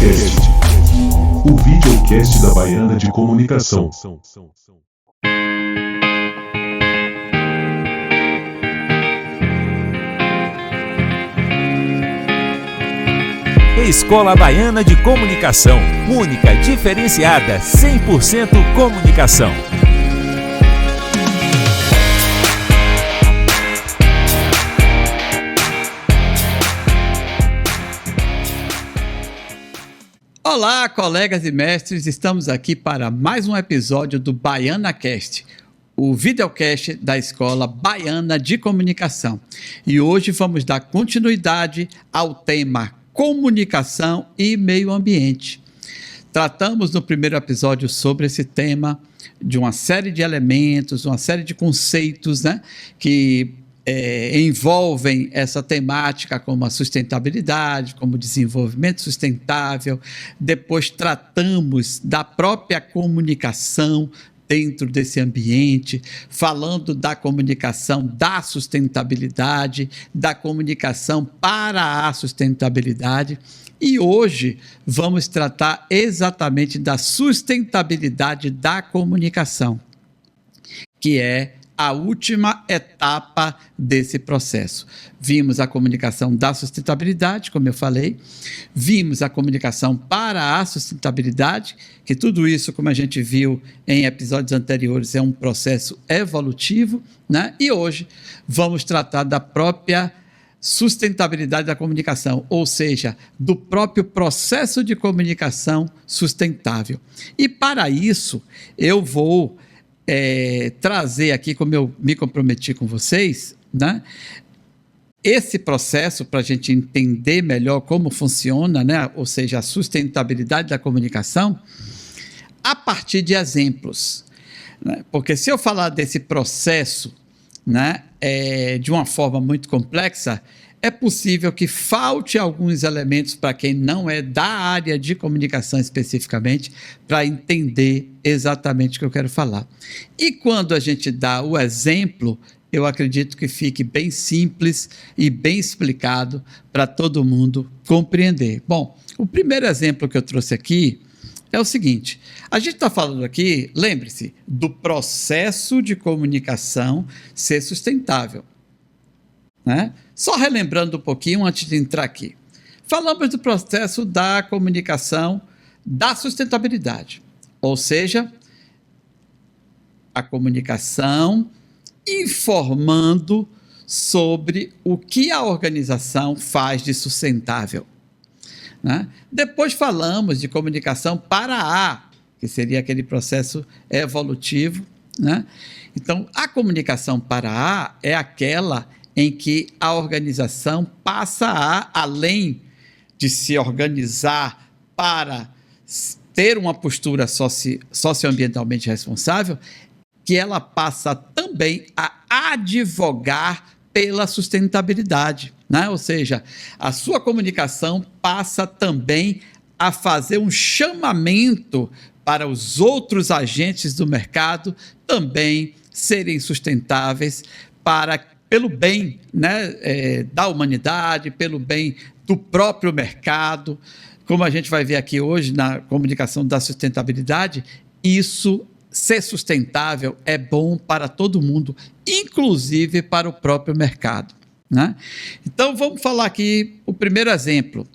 Cast, o videocast da Baiana de Comunicação. Escola Baiana de Comunicação, única, diferenciada, 100% comunicação. Olá, colegas e mestres, estamos aqui para mais um episódio do Baiana Cast, o videocast da Escola Baiana de Comunicação. E hoje vamos dar continuidade ao tema comunicação e meio ambiente. Tratamos no primeiro episódio sobre esse tema de uma série de elementos, uma série de conceitos, que envolvem essa temática como a sustentabilidade, como o desenvolvimento sustentável. Depois tratamos da própria comunicação dentro desse ambiente, falando da comunicação da sustentabilidade, da comunicação para a sustentabilidade. E hoje vamos tratar exatamente da sustentabilidade da comunicação, que é a última etapa desse processo. Vimos a comunicação da sustentabilidade, como eu falei, vimos a comunicação para a sustentabilidade, que tudo isso, como a gente viu em episódios anteriores, é um processo evolutivo, E hoje vamos tratar da própria sustentabilidade da comunicação, ou seja, do próprio processo de comunicação sustentável. E para isso, eu vou trazer aqui, como eu me comprometi com vocês, esse processo para a gente entender melhor como funciona, ou seja, a sustentabilidade da comunicação, a partir de exemplos. Porque se eu falar desse processo de uma forma muito complexa, é possível que falte alguns elementos para quem não é da área de comunicação especificamente, para entender exatamente o que eu quero falar. E quando a gente dá o exemplo, eu acredito que fique bem simples e bem explicado para todo mundo compreender. Bom, o primeiro exemplo que eu trouxe aqui é o seguinte: a gente está falando aqui, lembre-se, do processo de comunicação ser sustentável. Só relembrando um pouquinho antes de entrar aqui. Falamos do processo da comunicação da sustentabilidade, ou seja, a comunicação informando sobre o que a organização faz de sustentável. Depois falamos de comunicação para A, que seria aquele processo evolutivo. Então, a comunicação para A é aquela em que a organização passa a, além de se organizar para ter uma postura socioambientalmente responsável, que ela passa também a advogar pela sustentabilidade, Ou seja, a sua comunicação passa também a fazer um chamamento para os outros agentes do mercado também serem sustentáveis pelo bem da humanidade, pelo bem do próprio mercado. Como a gente vai ver aqui hoje na comunicação da sustentabilidade, isso, ser sustentável, é bom para todo mundo, inclusive para o próprio mercado. Então, vamos falar aqui o primeiro exemplo.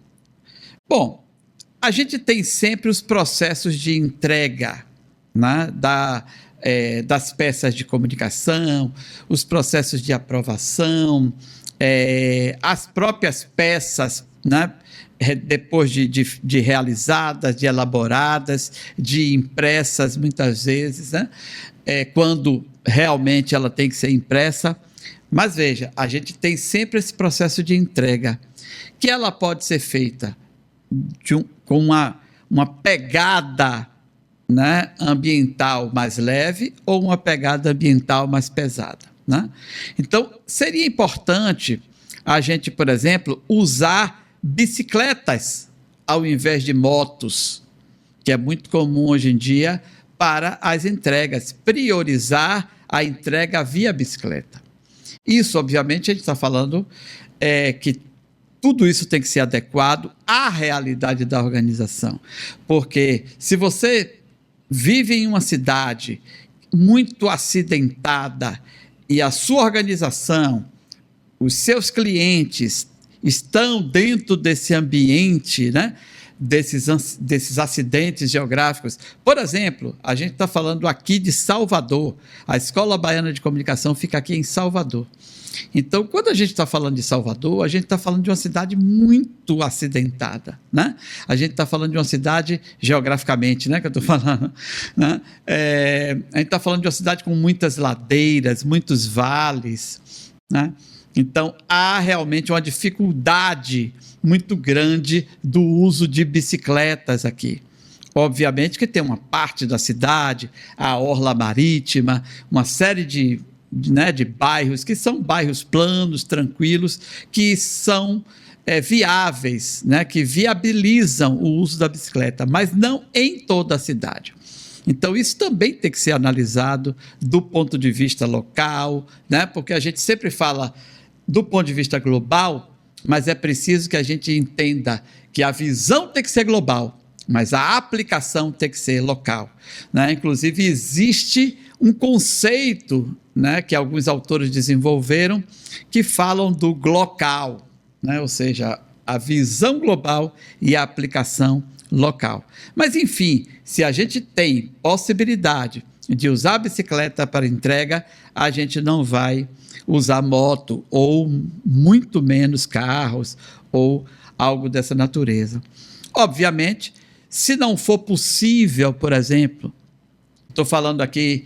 Bom, a gente tem sempre os processos de entrega das peças de comunicação, os processos de aprovação, as próprias peças, depois de realizadas, de elaboradas, de impressas muitas vezes, quando realmente ela tem que ser impressa. Mas veja, a gente tem sempre esse processo de entrega, que ela pode ser feita com uma pegada ambiental mais leve ou uma pegada ambiental mais pesada. Então, seria importante a gente, por exemplo, usar bicicletas ao invés de motos, que é muito comum hoje em dia para as entregas, priorizar a entrega via bicicleta. Isso, obviamente, a gente está falando que tudo isso tem que ser adequado à realidade da organização. Porque se você vive em uma cidade muito acidentada e a sua organização, os seus clientes estão dentro desse ambiente, né? desses acidentes geográficos. Por exemplo, a gente está falando aqui de Salvador. A Escola Baiana de Comunicação fica aqui em Salvador. Então, quando a gente está falando de Salvador, a gente está falando de uma cidade muito acidentada, né? A gente está falando de uma cidade, geograficamente, né, que eu estou falando, né? A gente está falando de uma cidade com muitas ladeiras, muitos vales, né? Então, há realmente uma dificuldade muito grande do uso de bicicletas aqui. Obviamente que tem uma parte da cidade, a orla marítima, uma série de bairros que são bairros planos, tranquilos, que são viáveis, né, que viabilizam o uso da bicicleta, mas não em toda a cidade. Então, isso também tem que ser analisado do ponto de vista local, né, porque a gente sempre fala do ponto de vista global, mas é preciso que a gente entenda que a visão tem que ser global, mas a aplicação tem que ser local, né? Inclusive, existe um conceito, né, que alguns autores desenvolveram, que falam do glocal, né? Ou seja, a visão global e a aplicação local. Mas, enfim, se a gente tem possibilidade de usar a bicicleta para entrega, a gente não vai usar moto ou muito menos carros ou algo dessa natureza. Obviamente, se não for possível, por exemplo, estou falando aqui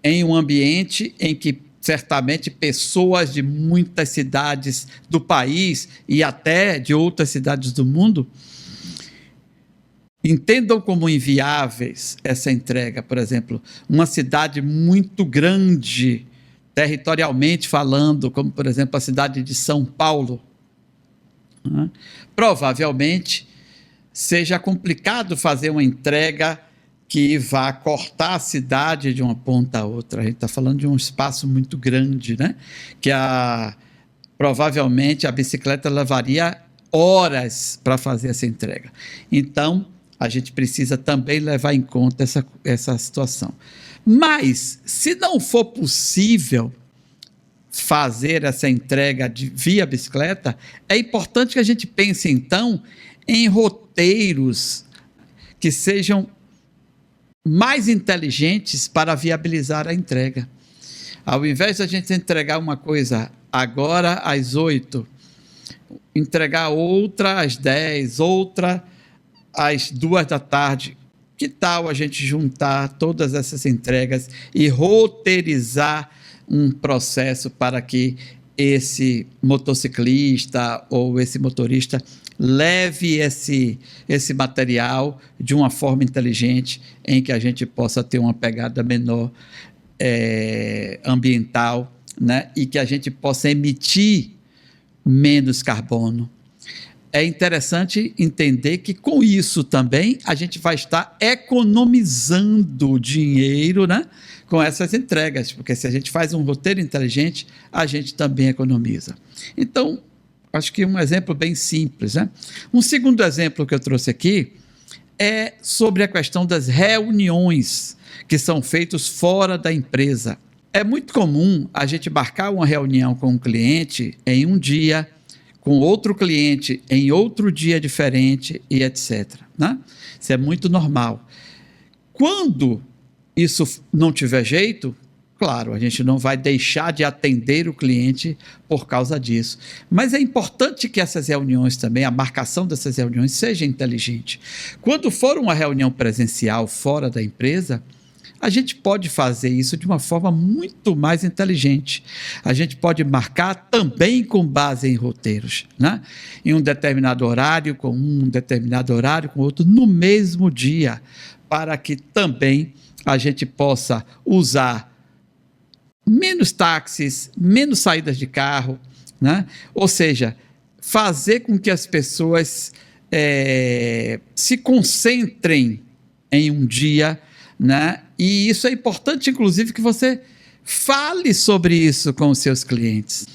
em um ambiente em que certamente pessoas de muitas cidades do país e até de outras cidades do mundo entendam como inviáveis essa entrega. Por exemplo, uma cidade muito grande, territorialmente falando, como, por exemplo, a cidade de São Paulo, né? Provavelmente seja complicado fazer uma entrega que vá cortar a cidade de uma ponta a outra. A gente está falando de um espaço muito grande, né? Que provavelmente a bicicleta levaria horas para fazer essa entrega. Então, a gente precisa também levar em conta essa situação. Mas, se não for possível fazer essa entrega via bicicleta, é importante que a gente pense, então, em roteiros que sejam mais inteligentes para viabilizar a entrega. Ao invés de a gente entregar uma coisa agora às 8, entregar outra às 10, outra às 2 da tarde, que tal a gente juntar todas essas entregas e roteirizar um processo para que esse motociclista ou esse motorista leve esse material de uma forma inteligente, em que a gente possa ter uma pegada menor ambiental, né? E que a gente possa emitir menos carbono. É interessante entender que com isso também a gente vai estar economizando dinheiro, né, com essas entregas, porque se a gente faz um roteiro inteligente, a gente também economiza. Então, acho que um exemplo bem simples, né? Um segundo exemplo que eu trouxe aqui é sobre a questão das reuniões que são feitas fora da empresa. É muito comum a gente marcar uma reunião com um cliente em um dia, com outro cliente em outro dia diferente e etc, né? Isso é muito normal. Quando isso não tiver jeito, claro, a gente não vai deixar de atender o cliente por causa disso. Mas é importante que essas reuniões também, a marcação dessas reuniões seja inteligente. Quando for uma reunião presencial fora da empresa, a gente pode fazer isso de uma forma muito mais inteligente. A gente pode marcar também com base em roteiros, né? Em um determinado horário com um, determinado horário com outro, no mesmo dia, para que também a gente possa usar menos táxis, menos saídas de carro, né? Ou seja, fazer com que as pessoas se concentrem em um dia, né? E isso é importante, inclusive, que você fale sobre isso com os seus clientes.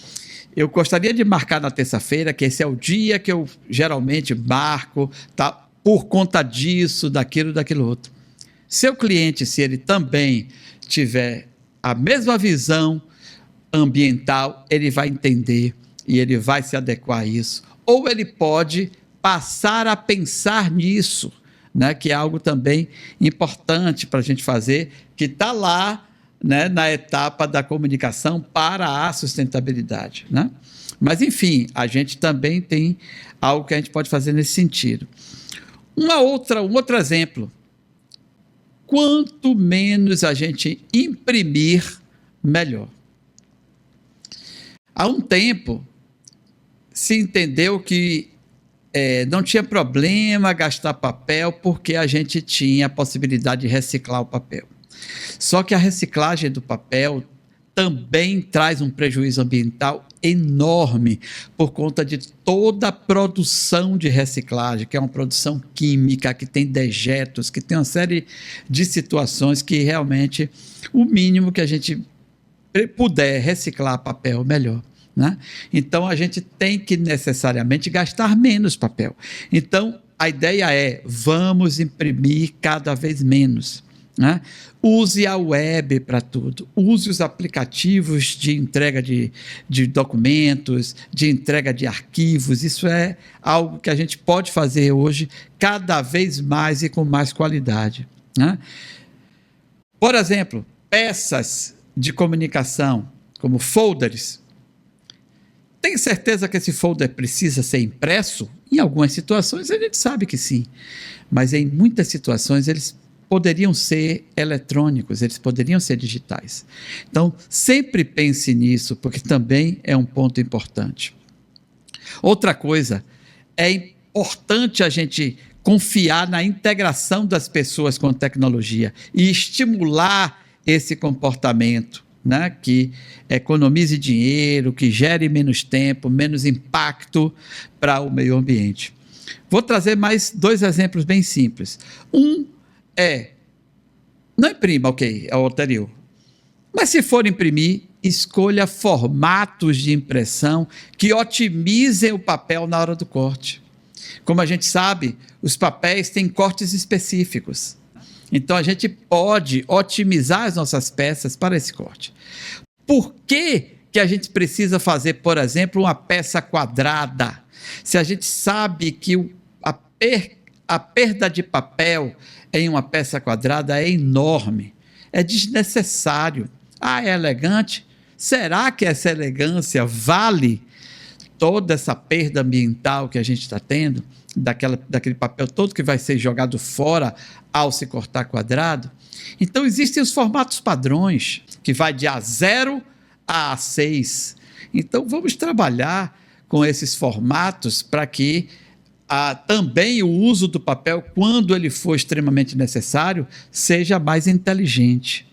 eu gostaria de marcar na terça-feira, que esse é o dia que eu geralmente marco, tá? Por conta disso, daquilo outro. Seu cliente, se ele também tiver a mesma visão ambiental, ele vai entender e ele vai se adequar a isso. Ou ele pode passar a pensar nisso, né, que é algo também importante para a gente fazer, que está lá, né, na etapa da comunicação para a sustentabilidade, né? Mas, enfim, a gente também tem algo que a gente pode fazer nesse sentido. Um outro exemplo. Quanto menos a gente imprimir, melhor. Há um tempo, se entendeu que não tinha problema gastar papel porque a gente tinha a possibilidade de reciclar o papel. Só que a reciclagem do papel também traz um prejuízo ambiental enorme por conta de toda a produção de reciclagem, que é uma produção química, que tem dejetos, que tem uma série de situações que realmente o mínimo que a gente puder reciclar papel, melhor. Né? Então, a gente tem que necessariamente gastar menos papel. Então, a ideia é, vamos imprimir cada vez menos. Né? Use a web para tudo, use os aplicativos de entrega de documentos, de entrega de arquivos. Isso é algo que a gente pode fazer hoje cada vez mais e com mais qualidade. Né? Por exemplo, peças de comunicação, como folders. Tem certeza que esse folder precisa ser impresso? Em algumas situações a gente sabe que sim, mas em muitas situações eles poderiam ser eletrônicos, eles poderiam ser digitais. Então, sempre pense nisso, porque também é um ponto importante. Outra coisa, é importante a gente confiar na integração das pessoas com tecnologia e estimular esse comportamento, né, que economize dinheiro, que gere menos tempo, menos impacto para o meio ambiente. Vou trazer mais 2 exemplos bem simples. Não imprima, ok, é o anterior. Mas se for imprimir, escolha formatos de impressão que otimizem o papel na hora do corte. Como a gente sabe, os papéis têm cortes específicos. Então, a gente pode otimizar as nossas peças para esse corte. Por que a gente precisa fazer, por exemplo, uma peça quadrada? Se a gente sabe que a perda de papel em uma peça quadrada é enorme, é desnecessário. É elegante? Será que essa elegância vale toda essa perda ambiental que a gente está tendo? Daquele papel todo que vai ser jogado fora ao se cortar quadrado? Então, existem os formatos padrões, que vai de A0 a A6. Então, vamos trabalhar com esses formatos para que também o uso do papel, quando ele for extremamente necessário, seja mais inteligente.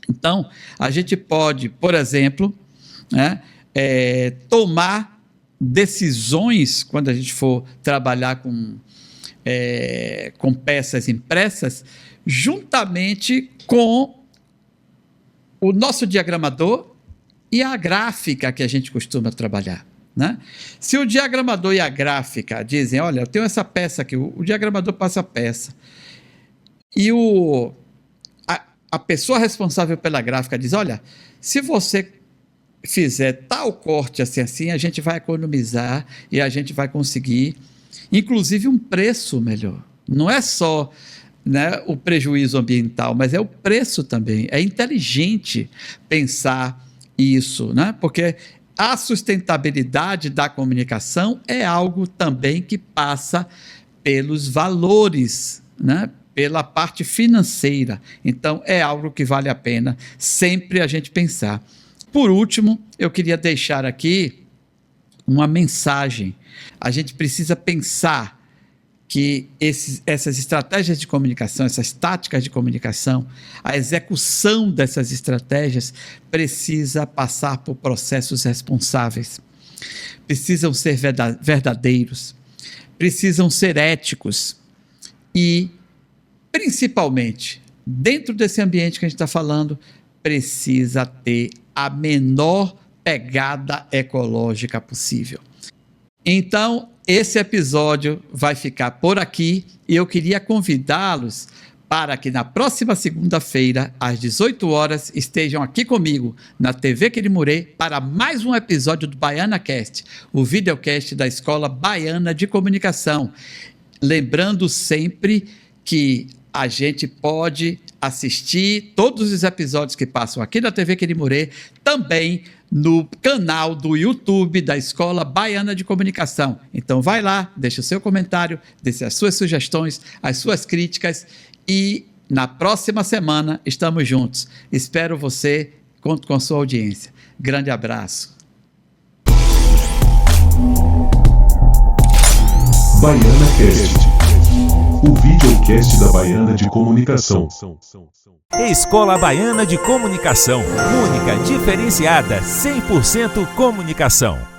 Então, a gente pode, por exemplo, né, tomar decisões quando a gente for trabalhar com peças impressas, juntamente com o nosso diagramador e a gráfica que a gente costuma trabalhar. Né? Se o diagramador e a gráfica dizem, olha, eu tenho essa peça aqui, o diagramador passa a peça, e a pessoa responsável pela gráfica diz, olha, se você fizer tal corte assim, a gente vai economizar e a gente vai conseguir, inclusive, um preço melhor. Não é só, né, o prejuízo ambiental, mas é o preço também. É inteligente pensar isso, né? Porque a sustentabilidade da comunicação é algo também que passa pelos valores, né? Pela parte financeira. Então, é algo que vale a pena sempre a gente pensar. Por último, eu queria deixar aqui uma mensagem. A gente precisa pensar que essas estratégias de comunicação, essas táticas de comunicação, a execução dessas estratégias precisa passar por processos responsáveis. Precisam ser verdadeiros, precisam ser éticos e, principalmente, dentro desse ambiente que a gente está falando, precisa ter a menor pegada ecológica possível. Então, esse episódio vai ficar por aqui e eu queria convidá-los para que na próxima segunda-feira, às 18 horas, estejam aqui comigo na TV Quirimurê para mais um episódio do BaianaCast, o videocast da Escola Baiana de Comunicação. Lembrando sempre que a gente pode assistir todos os episódios que passam aqui na TV Quirimurê, também no canal do YouTube da Escola Baiana de Comunicação. Então vai lá, deixa o seu comentário, deixa as suas sugestões, as suas críticas e na próxima semana estamos juntos. Espero você, conto com sua audiência. Grande abraço. BaianaCast, o videocast da Baiana de Comunicação. Escola Baiana de Comunicação, única, diferenciada, 100% comunicação.